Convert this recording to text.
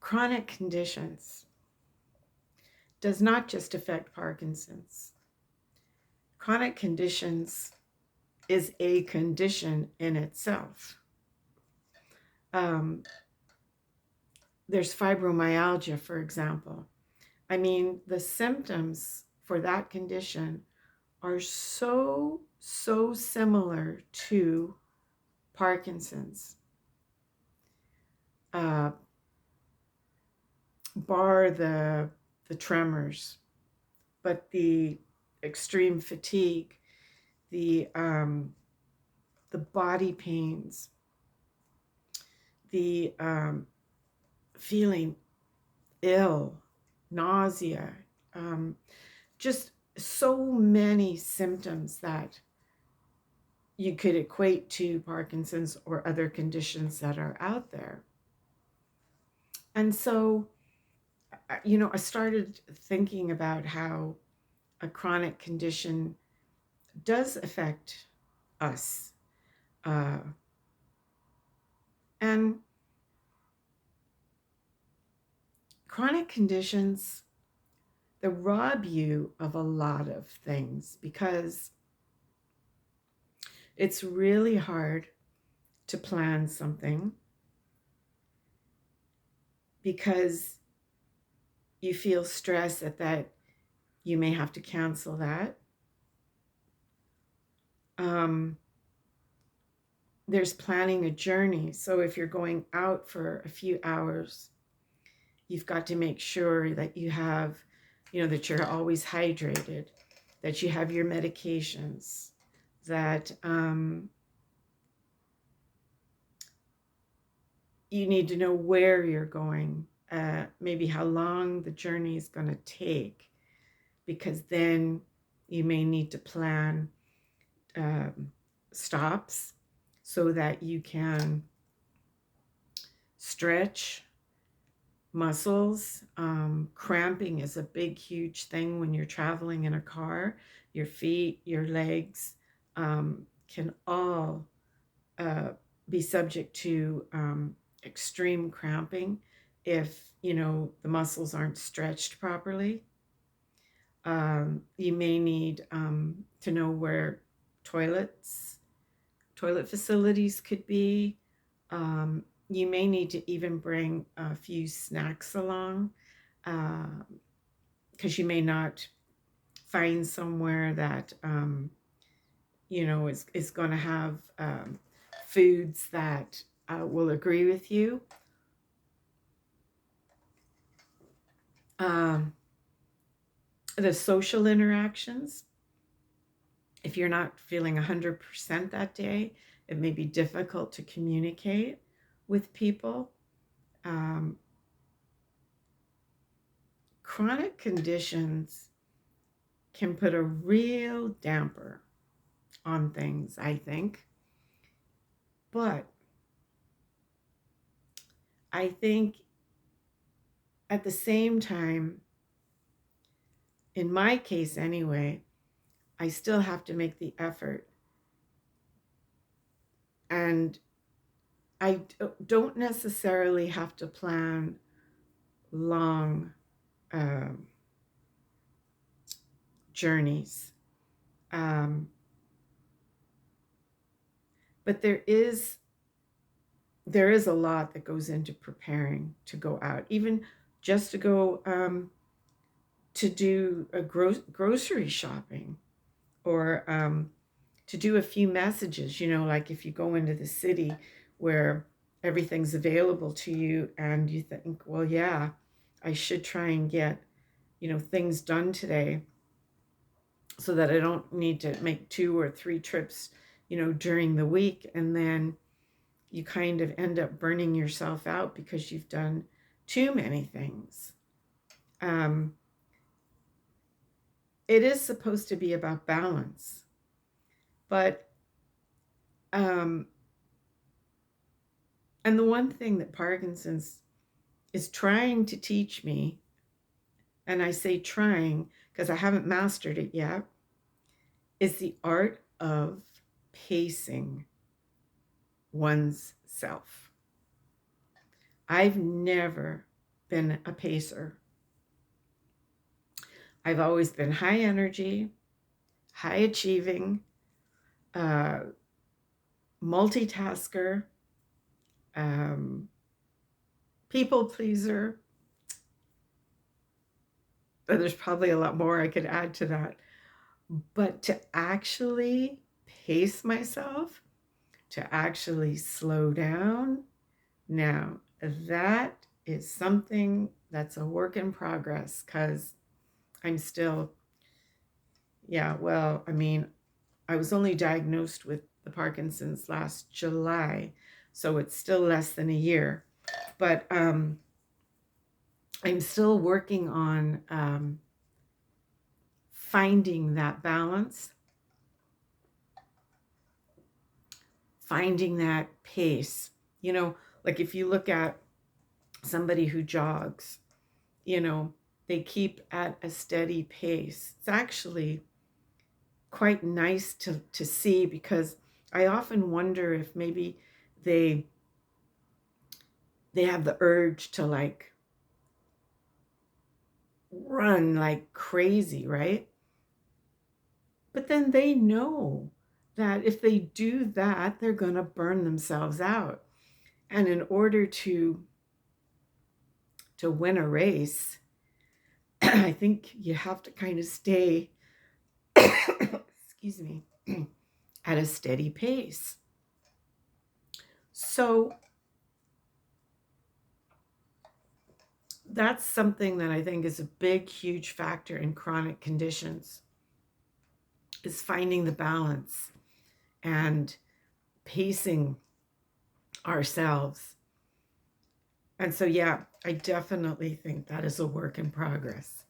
chronic conditions does not just affect Parkinson's. Chronic conditions is a condition in itself. Um, there's fibromyalgia, for example. I mean, the symptoms for that condition are so similar to Parkinson's, uh, bar the tremors, but the extreme fatigue, the body pains, the feeling ill, nausea, um, just so many symptoms that you could equate to Parkinson's or other conditions that are out there. And so, I started thinking about how a chronic condition does affect us. Uh, and chronic conditions, they rob you of a lot of things because it's really hard to plan something because you feel stress that you may have to cancel that. Um, there's planning a journey. So if you're going out for a few hours, you've got to make sure that you have, that you're always hydrated, that you have your medications, that you need to know where you're going, maybe how long the journey is going to take, because then you may need to plan stops so that you can stretch muscles. Cramping is a big, huge thing when you're traveling in a car. Your feet, your legs can all be subject to extreme cramping if the muscles aren't stretched properly. You may need to know where toilet facilities could be. You may need to even bring a few snacks along because you may not find somewhere that is going to have foods that will agree with you. The social interactions, if you're not feeling 100% that day, it may be difficult to communicate with people. Chronic conditions can put a real damper on things, I think. But I think at the same time, in my case anyway, I still have to make the effort. And I don't necessarily have to plan long journeys. But there is a lot that goes into preparing to go out, even just to go to do a grocery shopping, or to do a few messages, like if you go into the city where everything's available to you and you think, well, yeah, I should try and get, things done today so that I don't need to make 2 or 3 trips, during the week. And then you kind of end up burning yourself out because you've done too many things. It is supposed to be about balance, but and the one thing that Parkinson's is trying to teach me, and I say trying because I haven't mastered it yet, is the art of pacing one's self. I've never been a pacer. I've always been high energy, high achieving, uh, multitasker, um, people pleaser. There's probably a lot more I could add to that. But to actually pace myself, to actually slow down, now that is something that's a work in progress because I'm still, yeah, well, I mean, I was only diagnosed with the Parkinson's last July, so it's still less than a year. But I'm still working on finding that balance, finding that pace. You know, like if you look at somebody who jogs, you know, they keep at a steady pace. It's actually quite nice to see because I often wonder if maybe they they have the urge to like run like crazy, right? But then they know that if they do that, they're going to burn themselves out. And in order to win a race, I think you have to kind of stay excuse me, at a steady pace. So that's something that I think is a big, huge factor in chronic conditions is finding the balance and pacing ourselves. And so, yeah, I definitely think that is a work in progress.